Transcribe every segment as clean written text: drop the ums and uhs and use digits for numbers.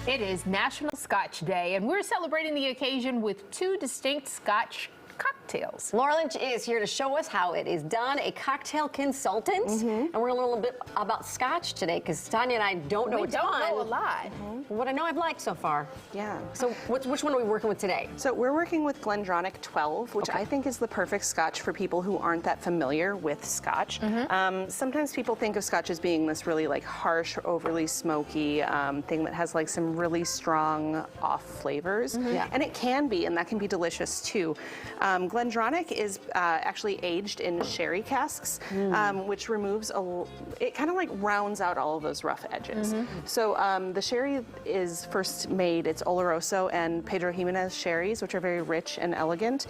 It is National Scotch Day, and we're celebrating the occasion with two distinct Scotch cocktails. Laura Lynch is here to show us how it is done, a cocktail consultant. And we're going to learn a little bit about Scotch today, because Tanya and I don't know a ton. We don't know a lot. What I know I've liked so far. Yeah. So which one are we working with today? So we're working with GlenDronach 12, which I think is the perfect Scotch for people who aren't that familiar with Scotch. Sometimes people think of Scotch as being this really like harsh, overly smoky thing that has like some really strong off flavors. And it can be, and that can be delicious too. GlenDronach is actually aged in sherry casks, which removes it kind of like rounds out all of those rough edges. So the sherry is first made, it's Oloroso and Pedro Jimenez sherries, which are very rich and elegant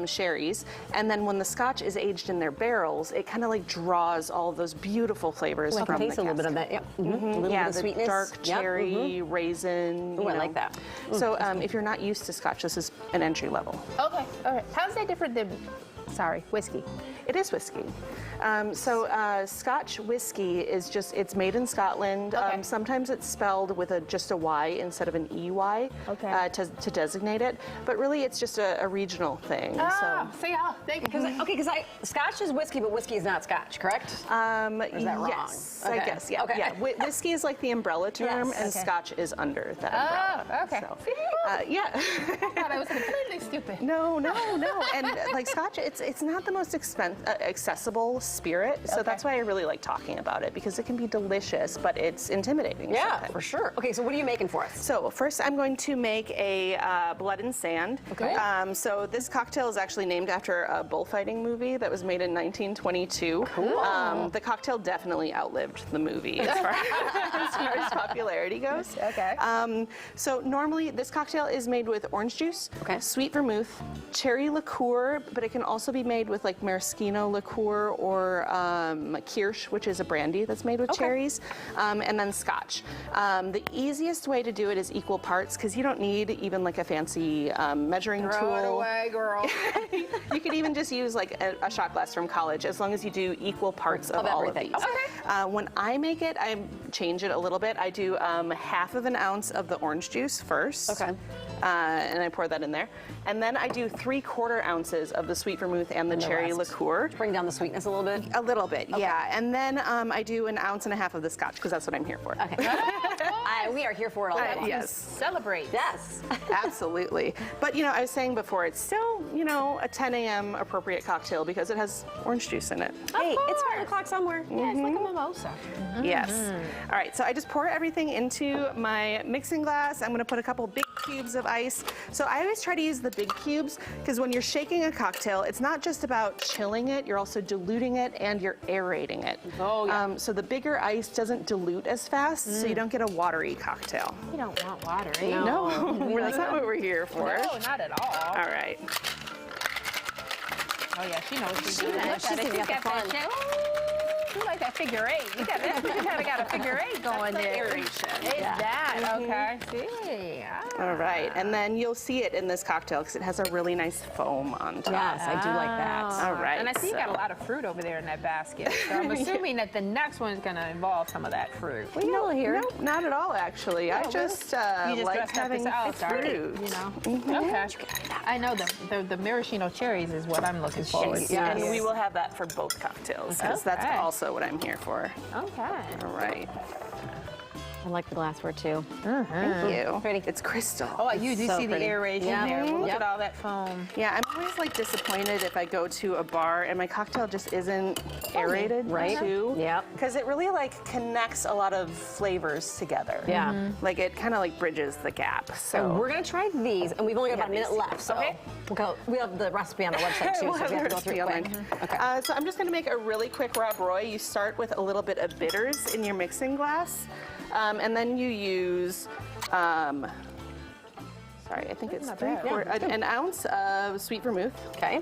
sherries. And then when the Scotch is aged in their barrels, it kind of like draws all of those beautiful flavors from the cask. A little bit of that, a little bit of the sweetness. Dark cherry, raisin. Ooh, I like that. So if you're not used to Scotch, this is an entry level. Okay, all right. How's that different than, whiskey? It is whiskey. Scotch whiskey is just, it's made in Scotland. Okay. Sometimes it's spelled with just a Y instead of an EY to designate it. But really, it's just a regional thing. Thank you. Because Scotch is whiskey, but whiskey is not Scotch, correct? Or is that wrong? Yes, I guess, yeah. Whiskey is like the umbrella term, and Scotch is under that umbrella. Okay. So, yeah. I thought I was completely stupid. No. And like Scotch, it's not the most accessible spirit, so that's why I really like talking about it, because it can be delicious, but it's intimidating. Yeah, sometimes. for sure. Okay, so what are you making for us? So first I'm going to make a Blood and Sand. Okay. So this cocktail is actually named after a bullfighting movie that was made in 1922. Cool. The cocktail definitely outlived the movie as far as popularity goes. Okay. So normally this cocktail is made with orange juice, sweet vermouth, cherry liqueur, but it can also be made with like maraschino liqueur or kirsch, which is a brandy that's made with cherries, and then Scotch. The easiest way to do it is equal parts, because you don't need even like a fancy measuring tool. Throw it away, girl. You could even just use like a shot glass from college, as long as you do equal parts of all everything. of these. When I make it, I change it a little bit. I do half of an ounce of the orange juice first. And I pour that in there. And then I do 3/4 ounces of the sweet vermouth and the cherry liqueur. Bring down the sweetness a little bit? A little bit, yeah. And then I do 1.5 ounces of the Scotch, because that's what I'm here for. Okay. We are here for it all day long. Yes. Celebrate. Yes. Absolutely. But, I was saying before, it's still, a 10 a.m. appropriate cocktail, because it has orange juice in it. Hey, it's 5 o'clock somewhere. Yeah, it's like a mimosa. Yes. All right, so I just pour everything into my mixing glass. I'm going to put a couple big cubes of ice. So I always try to use the big cubes, because when you're shaking a cocktail, it's not just about chilling it, you're also diluting it and you're aerating it. So the bigger ice doesn't dilute as fast, so you don't get a watery cocktail. You don't want watery. No, that's not what we're here for. No, not at all. All right. Oh yeah, she knows she's doing knows. that. She's got the fun. You like that figure eight. You kind of got a figure eight going there. Aeration. Is that okay? See. All right, and then you'll see it in this cocktail, because it has a really nice foam on top. Yes, I do like that. All right. And I see you got a lot of fruit over there in that basket. So I'm assuming that the next one is going to involve some of that fruit. Well, here. No, not at all, actually. I just like having fruit. Okay. I know the maraschino cherries is what I'm looking forward to. And we will have that for both cocktails, because that's also what I'm here for. Okay. All right. I like the glassware too. Thank you. Pretty. It's crystal. Oh, you do so see pretty. the aeration there. Look at all that foam. Yeah, I'm always like disappointed if I go to a bar and my cocktail just isn't aerated, too. Yep. Because it really like connects a lot of flavors together. Yeah. Like it kind of like bridges the gap. So we're gonna try these, and we've only got about a minute left. So we have the recipe on the website too, so we have to go through it quick. Okay. So I'm just gonna make a really quick Rob Roy. You start with a little bit of bitters in your mixing glass. And then you use sorry, I think it's not bad. an ounce of sweet vermouth. Okay.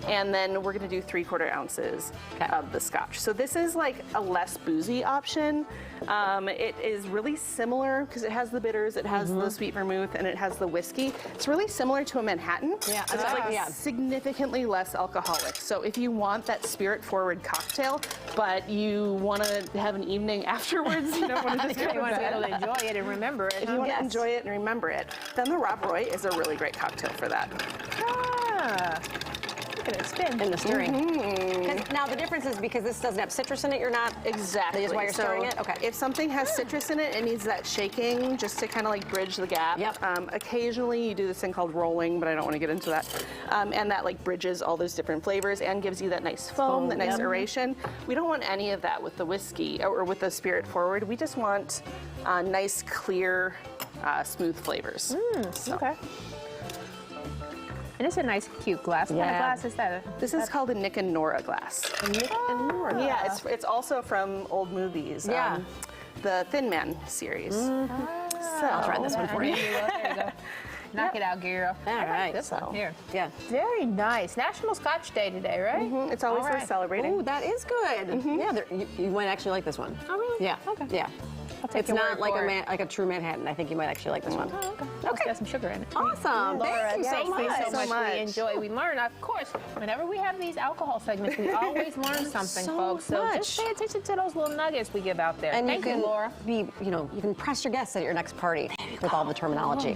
And then we're gonna do 3/4 ounces Okay. of the scotch. So this is like a less boozy option. It is really similar because it has the bitters, it has the sweet vermouth, and it has the whiskey. It's really similar to a Manhattan. Yeah, It's like yeah. significantly less alcoholic. So if you want that spirit-forward cocktail, but you want to have an evening afterwards, you don't want to just go You to want to be bed. able to enjoy it and remember it. If you want Yes. to enjoy it and remember it, then the Rob Roy is a really great cocktail for that. Ah, look at it spin. In the stirring. 'Cause now the difference is because this doesn't have citrus in it, you're not Exactly. That is why you're stirring it? Okay. If something has citrus in it, it needs that shaking just to kind of like bridge the gap. Yep. Occasionally you do this thing called rolling, but I don't want to get into that. And that like bridges all those different flavors and gives you that nice foam, that nice aeration. We don't want any of that with the whiskey or with the Spirit Forward. We just want nice, clear, smooth flavors. So. Okay. And it's a nice, cute glass. What kind of Yeah. glass is that? This is called a Nick and Nora glass. Nick and Nora. Yeah, it's also from old movies. Yeah. The Thin Man series. So I'll try this one for you. There you go. Knock it out, Giro. All I like right, this so- one here. Yeah. Very nice. National Scotch Day today, right? It's always All worth right. celebrating. Ooh, that is good. Yeah, you might actually like this one. Oh, really? Yeah. Okay. Yeah. I'll take It's your not word like for a it. like a true Manhattan. I think you might actually like this one. Oh, okay. It's got some sugar in it. Awesome. Laura, Thank you so thank you much. so much. We enjoy. We learn. Of course, whenever we have these alcohol segments, we always learn something, So folks. So much. just pay attention to those little nuggets we give out there. And Thank you, Laura. you can impress your guests at your next party with all the terminology.